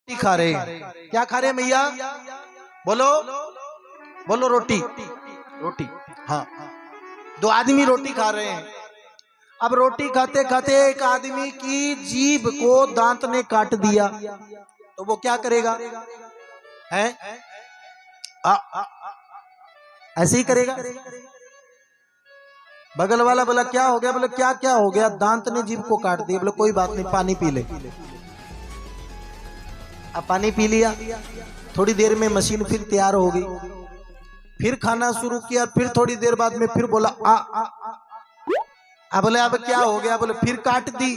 रोटी खा रहे हैं। क्या खा रहे हैं भैया? बोलो बोलो। रोटी रोटी। हाँ, दो आदमी रोटी खा रहे हैं। अब रोटी खाते खाते एक आदमी की जीभ को दांत ने काट दिया, तो वो क्या करेगा? है ऐसे ही करेगा। बगल वाला बोला क्या हो गया? बोले क्या क्या हो गया? दांत ने जीभ को काट दिया। बोले कोई बात नहीं, पानी पी ले। अब पानी पी लिया, थोड़ी देर में मशीन फिर तैयार हो गई, फिर खाना शुरू किया। फिर थोड़ी देर बाद में फिर बोला अब बोले अब क्या हो गया? बोले फिर काट दी।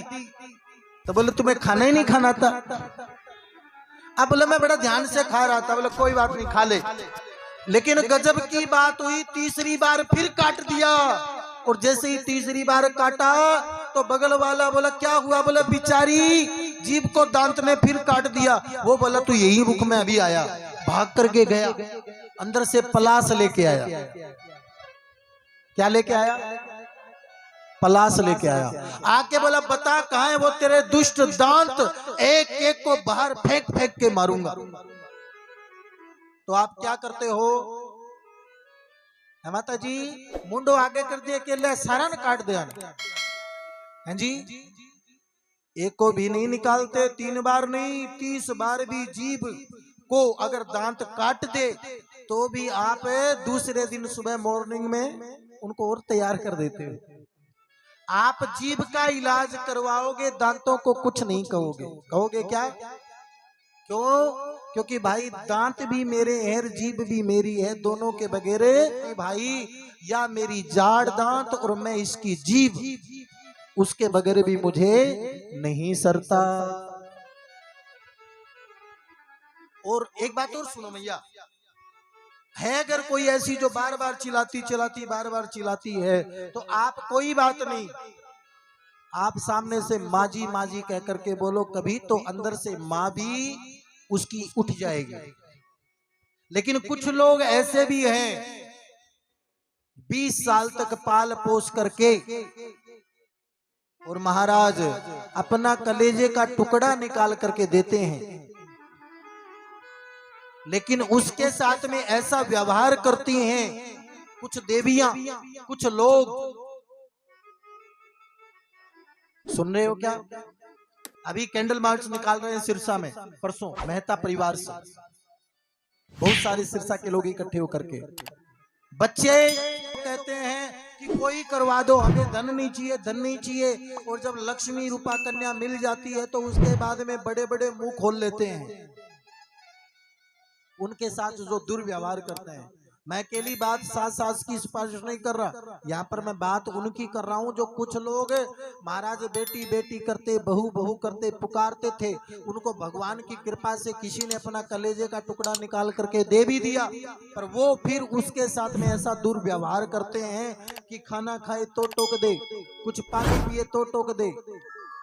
तो बोले तुम्हें खाना ही नहीं खाना था? अब बोले मैं बड़ा ध्यान से खा रहा था। बोले कोई बात नहीं, खा ले। लेकिन गजब की बात हुई, तीसरी बार फिर काट दिया। और जैसे ही तीसरी बार काटा तो बगल वाला बोला क्या हुआ? बोला बेचारी जीभ को दांत ने फिर काट दिया। वो बोला तो यही रुख में अभी आया, भाग करके गया, अंदर से पलास लेके आया। क्या लेके आया? पलास लेके आया। आके बोला बता कहाँ है वो तेरे दुष्ट दांत, एक एक को बाहर फेंक फेंक के मारूंगा। तो आप क्या करते हो? माता जी मुंडो आगे कर दिए के ले सारा न काट दिया हैं जी। एक को भी नहीं निकालते, 3 बार नहीं 30 बार भी जीभ को अगर दांत काट दे तो भी आप दूसरे दिन सुबह मॉर्निंग में उनको और तैयार कर देते हो। आप जीभ का इलाज करवाओगे, दांतों को कुछ नहीं कहोगे। कहोगे क्या? क्यों? क्योंकि भाई दांत भी मेरे हैं, जीभ भी मेरी है, दोनों के बगैर भाई या मेरी जाड़ दांत और मैं इसकी जीभ, उसके बगैर भी मुझे नहीं सरता। और एक बात और सुनो भैया, है अगर कोई ऐसी जो बार बार चिल्लाती बार बार चिल्लाती है तो आप कोई बात नहीं, आप सामने से माजी माजी कह करके बोलो, कभी तो अंदर से माँ भी उसकी उठ जाएगी। लेकिन कुछ लोग ऐसे भी हैं 20 साल तक पाल पोस करके और महाराज अपना कलेजे का टुकड़ा निकाल करके देते हैं, लेकिन उसके साथ में ऐसा व्यवहार करती हैं कुछ देवियां, कुछ लोग। सुन रहे हो क्या? अभी कैंडल मार्च निकाल रहे हैं सिरसा में, परसों मेहता परिवार से बहुत सारे सिरसा के लोग इकट्ठे होकर के बच्चे कहते हैं कि कोई करवा दो, हमें धन नहीं चाहिए, धन नहीं चाहिए। और जब लक्ष्मी रूपा कन्या मिल जाती है तो उसके बाद में बड़े बड़े मुंह खोल लेते हैं। उनके साथ जो दुर्व्यवहार करते हैं, मैं अकेली बात सास सास की सिफारिश नहीं कर रहा, यहाँ पर मैं बात उनकी कर रहा हूँ जो कुछ लोग महाराज बेटी बेटी करते, बहू बहू करते पुकारते थे, उनको भगवान की कृपा से किसी ने अपना कलेजे का टुकड़ा निकाल करके दे भी दिया, पर वो फिर उसके साथ में ऐसा दुर्व्यवहार करते हैं कि खाना खाए तो टोक दे, कुछ पानी पिए तो टोक दे,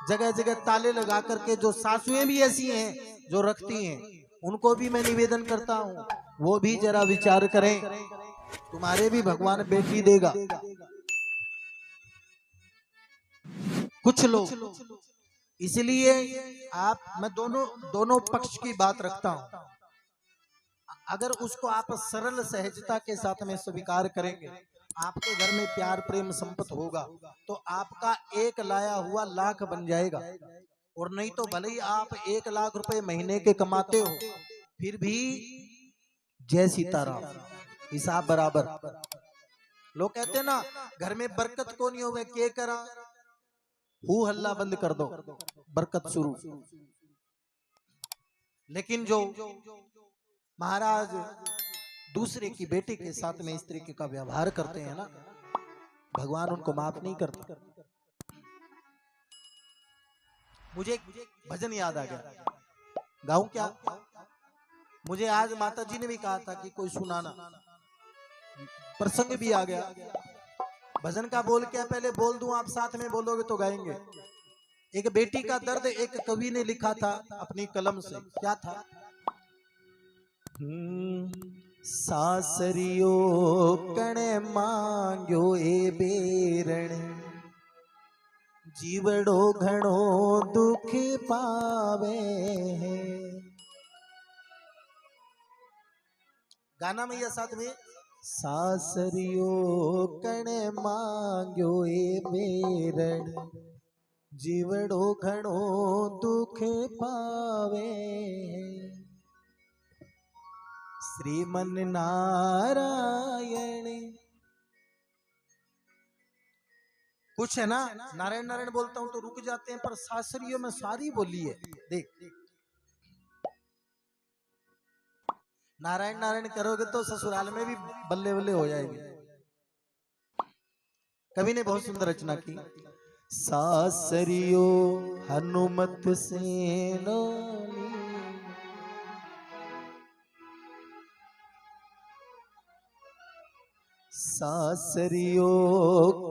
जगह जगह ताले लगा करके। जो सासुएं भी ऐसी हैं जो रखती हैं, उनको भी मैं निवेदन करता हूँ वो भी जरा विचार करें, तुम्हारे भी भगवान बेटी देगा। कुछ लोग इसलिए मैं दोनों पक्ष की बात रखता हूं। अगर उसको आप सरल सहजता के साथ में स्वीकार करेंगे, आपके घर में प्यार प्रेम संपत्ति होगा तो आपका एक लाया हुआ लाख बन जाएगा। और नहीं तो भले ही आप 1 लाख रुपए महीने के कमाते हो, फिर भी जय सीताराम हिसाब बराबर। लोग कहते हैं ना घर में बरकत को नहीं होवे, के करा हु हल्ला बंद कर दो, बरकत शुरू। लेकिन जो महाराज दूसरे की बेटे के साथ में इस तरीके का व्यवहार करते हैं ना, भगवान उनको माफ नहीं करता। मुझे एक भजन याद आ गया, गाऊं क्या? मुझे आज माता जी ने भी कहा था कि कोई सुनाना, प्रसंग भी आ गया। भजन का बोल क्या पहले बोल दूं, आप साथ में बोलोगे तो गाएंगे। एक बेटी का दर्द एक कवि ने लिखा था अपनी कलम से। क्या था? सासरियो कणे मांग्यो ए बेरण, जीवड़ो घणो दुख पावे है। गाना में या साथ में सासरियो कण मांग्यो ए बेरण जीवड़ो घणो दुख पावे श्रीमन नारायण। कुछ है ना नारायण नारायण बोलता हूं तो रुक जाते हैं, पर सासरियों में सारी बोली है। देख नारायण नारायण करोगे तो ससुराल में भी बल्ले बल्ले हो जाएगी। कवि ने बहुत सुंदर रचना की। सासरियो हनुमत सेनो सासरियो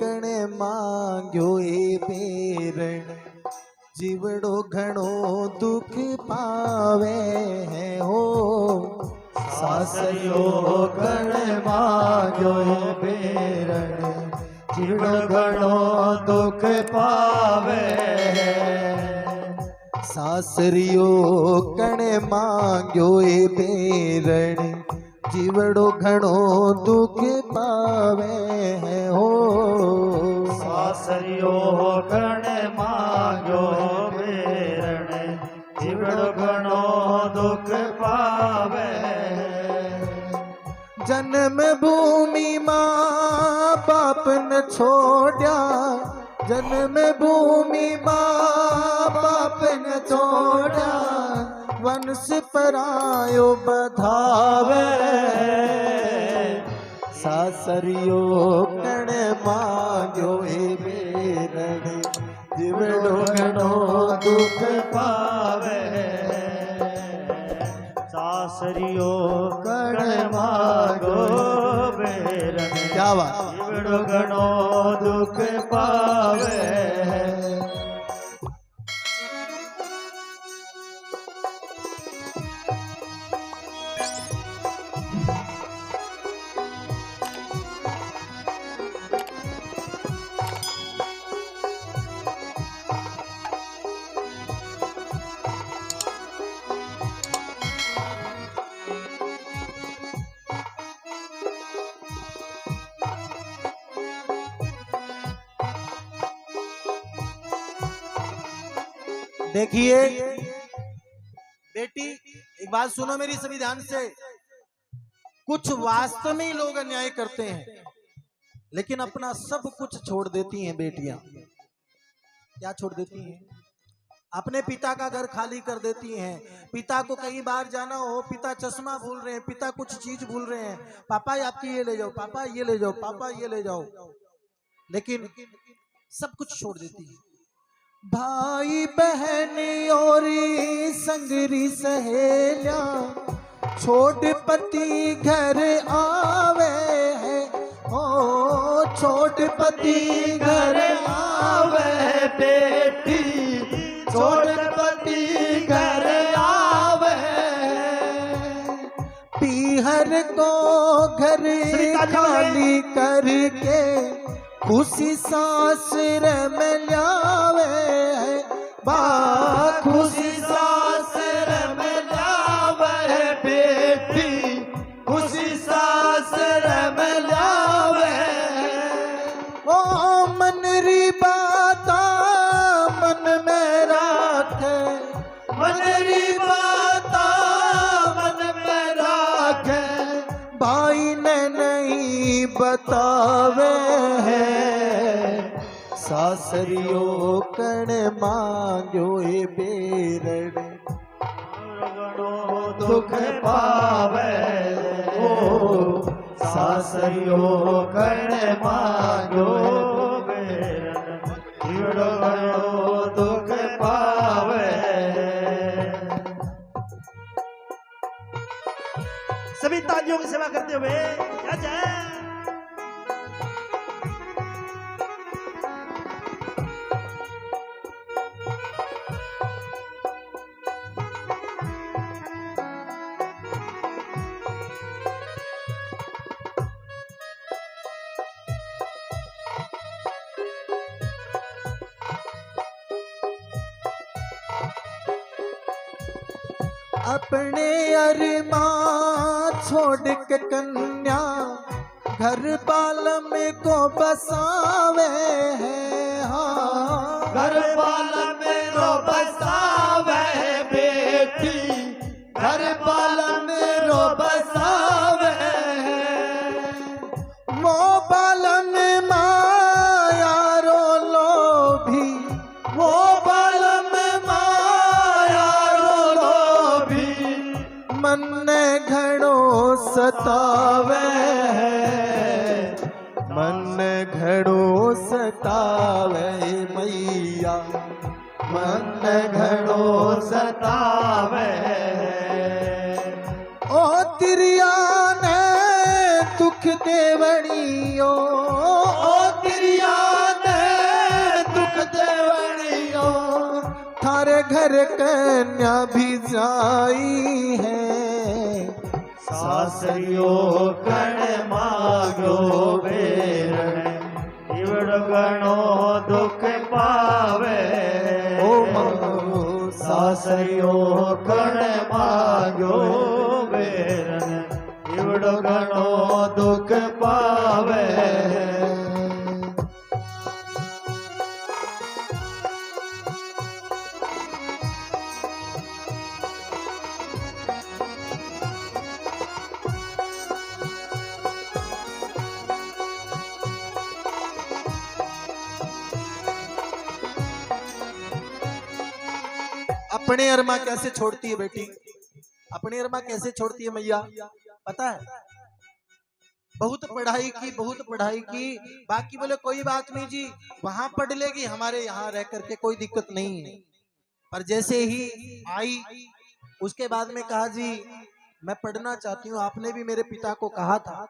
कण मांग्यो ए बेरण जीवड़ो घणो दुख पावे है हो सासरियो कण मांग्यो ए बेरण जीवड़ो घणो दुख पावे सासरियो कण मांग्यो ए बेरण जीवड़ो घणो दुख पावे है हो सासरियो कण मांग्यो बेरण जीवड़ो घणो दुख पावे जन्म भूमि मां बाप न छोड़ा जन्म भूमि मां बाप न छोड़ा वंश परायो बधावे सासरियो कण मांग्यो ए बेरण जीवड़ो घणो दुख पावे सासरियो कण मांग्यो बेरण क्या बात जीवड़ो घणो दुख पावे देखिए बेटी एक बात सुनो मेरी सभी ध्यान से। कुछ वास्तव में ही लोग अन्याय करते हैं लेकिन अपना सब कुछ छोड़ देती हैं बेटियां। क्या छोड़ देती हैं? अपने पिता का घर खाली कर देती हैं। पिता को कहीं बाहर जाना हो, पिता चश्मा भूल रहे हैं, पिता कुछ चीज भूल रहे हैं, पापा आपकी ये ले जाओ, पापा ये ले जाओ, पापा ये ले जाओ, लेकिन सब कुछ छोड़ देती है। भाई बहन और संगरी सहेलिया छोट पति घर आवे है ओ छोट पति घर आवे बेटी छोट पति घर आवे पीहर को घर खाली करके खुशी सासुर में लावे बा खुशी सासुर में लावे बेटी खुशी सासुर में लावे ओ मनरी बाता मन में राखे मनरी बाता मन में राखे भाई ने नहीं बतावे है सासरियो कण मांग्यो ए बेरण घणो दुख पावे ओ सासरियो कण मांग्यो बेरण जीवड़ो घणो दुख पावे। सभी तालियों की सेवा करते हुए जय जय। अपने अरमान छोड़ के कन्या घर बालम को बसावे है। हाँ, घर बालम रो बसावे बेटी, घर बालम रो बसावे। वो बालम माया रो लोभी, वो बालम माया रो लोभी, मन घड़ो सतावे है, मन घड़ो सतावे मैया, मन घड़ो सतावे। ओ तिरिया ने दुख देवड़ियो, ओ तिरिया ने दुख देवड़ियो, थारे घर कन्या भी जाई है। सासरियो कण मागो बेरण, इवड़ गणो दुख पावे। ओ मो सासरियो कण मागो बेरण, इवड़ गणो दुख पावे। अपने अरमा कैसे छोड़ती है बेटी, अपने अरमा कैसे छोड़ती है मैया पता है? बहुत पढ़ाई की, बहुत पढ़ाई की, बाकी बोले कोई बात नहीं जी, वहां पढ़ लेगी, हमारे यहाँ रह करके कोई दिक्कत नहीं है। पर जैसे ही आई उसके बाद में कहा जी मैं पढ़ना चाहती हूँ, आपने भी मेरे पिता को कहा था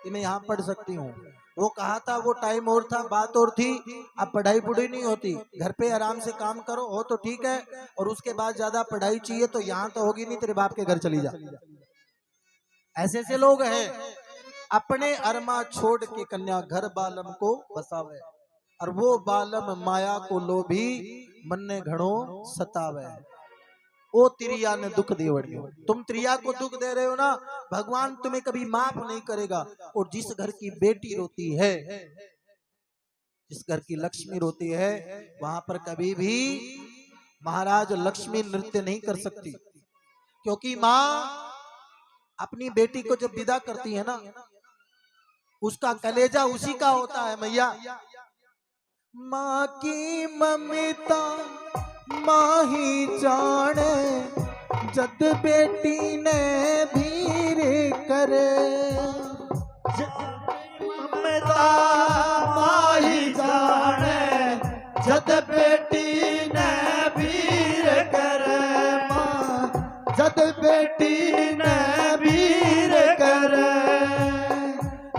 कि मैं यहाँ पढ़ सकती हूँ। वो कहा था, वो टाइम और था, बात और थी। अब पढ़ाई पुढ़ाई नहीं होती, घर पे आराम से काम करो हो तो ठीक है, और उसके बाद ज्यादा पढ़ाई चाहिए तो यहाँ तो होगी नहीं, तेरे बाप के घर चली जा। ऐसे ऐसे लोग हैं, अपने अरमा छोड़ के कन्या घर बालम को बसावे, और वो बालम माया को लोभी मन ने घड़ो सतावे। ओ त्रिया ने दुख देवड़ियो, तुम त्रिया को दुख दे रहे हो ना, भगवान तुम्हें कभी माफ नहीं करेगा। और जिस घर की बेटी रोती है, जिस घर की लक्ष्मी रोती है, वहां पर कभी भी महाराज लक्ष्मी नृत्य नहीं कर सकती, क्योंकि माँ अपनी बेटी को जब विदा करती है ना, उसका कलेजा उसी का होता है मैया। माँ की ममता माँ ही जाने, जद बेटी ने भीर करे। ममता माँ ही जाने, जद बेटी ने भीर करे। माँ जद बेटी ने भीर करे।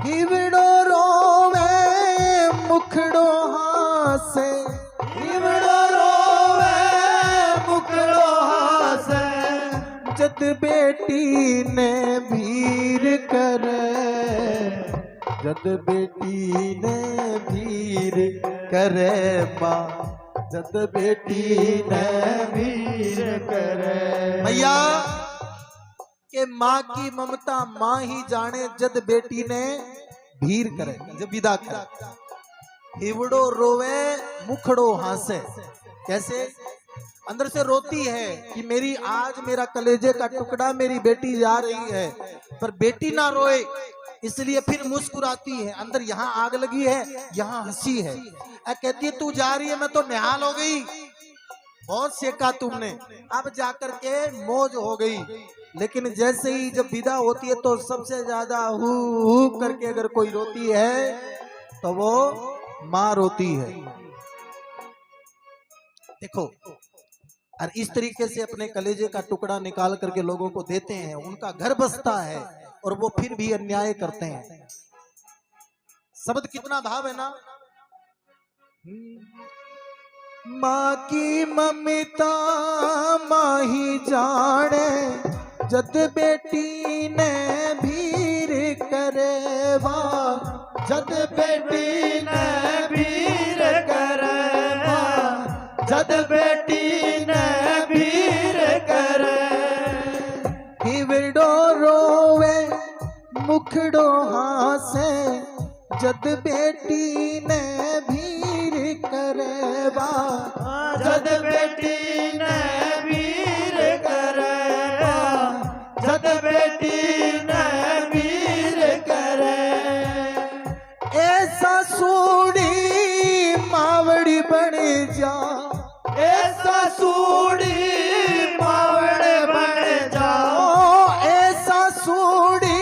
हिवड़ो रोवे मुखड़ो हासे, हिवड़ो रोवे मुखड़ो हासे, जद बेटी ने भीर करे, जद बेटी ने भीर करे। माँ जद बेटी ने भीर करे। मैया के माँ की ममता माँ ही जाने, जद बेटी ने भीर करे, जब विदा करे। हिवड़ो रोवे मुखड़ो हासे, कैसे? अंदर से रोती है कि मेरी आज मेरा कलेजे का टुकड़ा मेरी बेटी जा रही है, पर बेटी ना रोए इसलिए फिर मुस्कुराती है। अंदर यहाँ आग लगी है, यहाँ हंसी है। कहती है तू जा रही है, मैं तो निहाल हो गई, बहुत सेका तुमने, अब जाकर के मौज हो गई। लेकिन जैसे ही जब विदा होती है तो सबसे ज्यादा हू करके अगर कोई रोती है तो वो माँ रोती है। देखो, और इस तरीके से अपने कलेजे का टुकड़ा निकाल करके लोगों को देते हैं, उनका घर बसता है और वो फिर भी अन्याय करते हैं। शब्द कितना भाव है ना। माँ की ममता माँ ही जाने, जद बेटी ने भीर करे। वाह जद बेटी ने भीर करे। जद बेटी ने भीर करे। मुखड़ो हासे जद बेटी ने भीर करे बा जद बेटी ने वीर करे जद बेटी ने वीर करे ऐसा सूड़ी मावड़ी बन जा ऐसा सूड़ी मावड़े बन जाओ ऐसा सूड़ी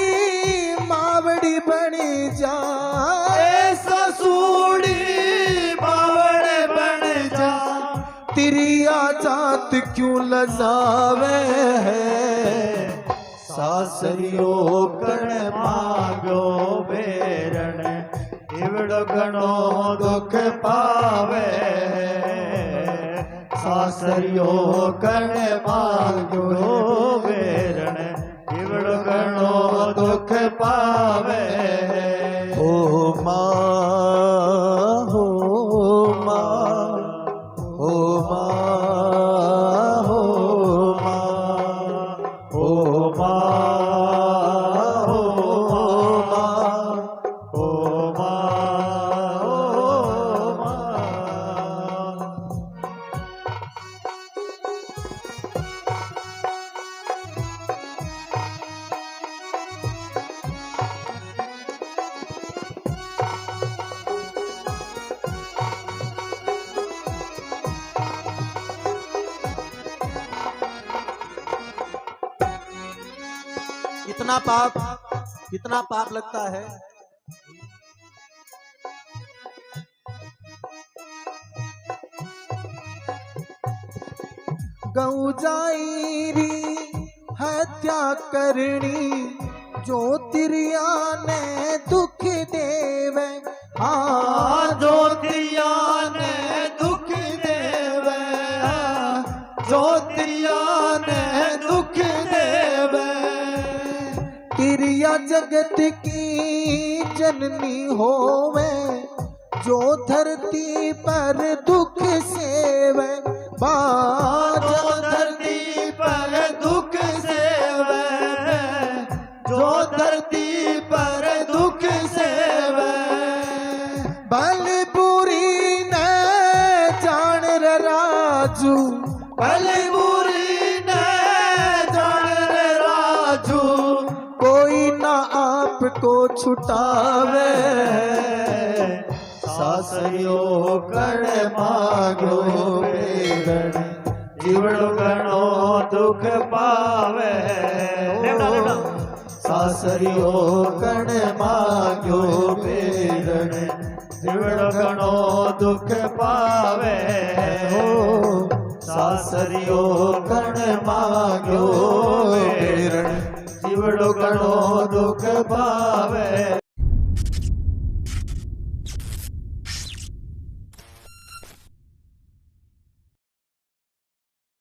मावड़ी बन जा ऐसा सूड़ी मावड़े बन जाओ तिरिया जात क्यों लजावे है सासरियो कण मांगो बेरण इवड़ो घणो दुख पावे सासरियो कण मांगो बेरण इवड़ो घणो दुख पावे हो माँ हो माँ हो माँ हो माँ ओ माँ ओ माँ ओ माँ ओ माँ कितना पाप लगता है। गऊ जाईरी हत्या करनी जो तिरिया ने दुख देवे ज्योतिया ने दुख देवे ज्योतिया ने दुख देवे तिरिया जगत की जननी होवे जो धरती पर दुख सेवे जो धरती पर दुख सेवे जो धरती पर दुख सेवे बलपुरी ने जान रे राजू बलपुरी ने जान रे राजू कोई ना आपको छुटावे सासरियो कण मांगो बेरण जीवड़ो घणो दुख पावे सासरियो कण मांगो बेरण जीवड़ो घणो दुख पावे सासरियो कण मांगो बेरण जीवड़ो घणो दुख पावे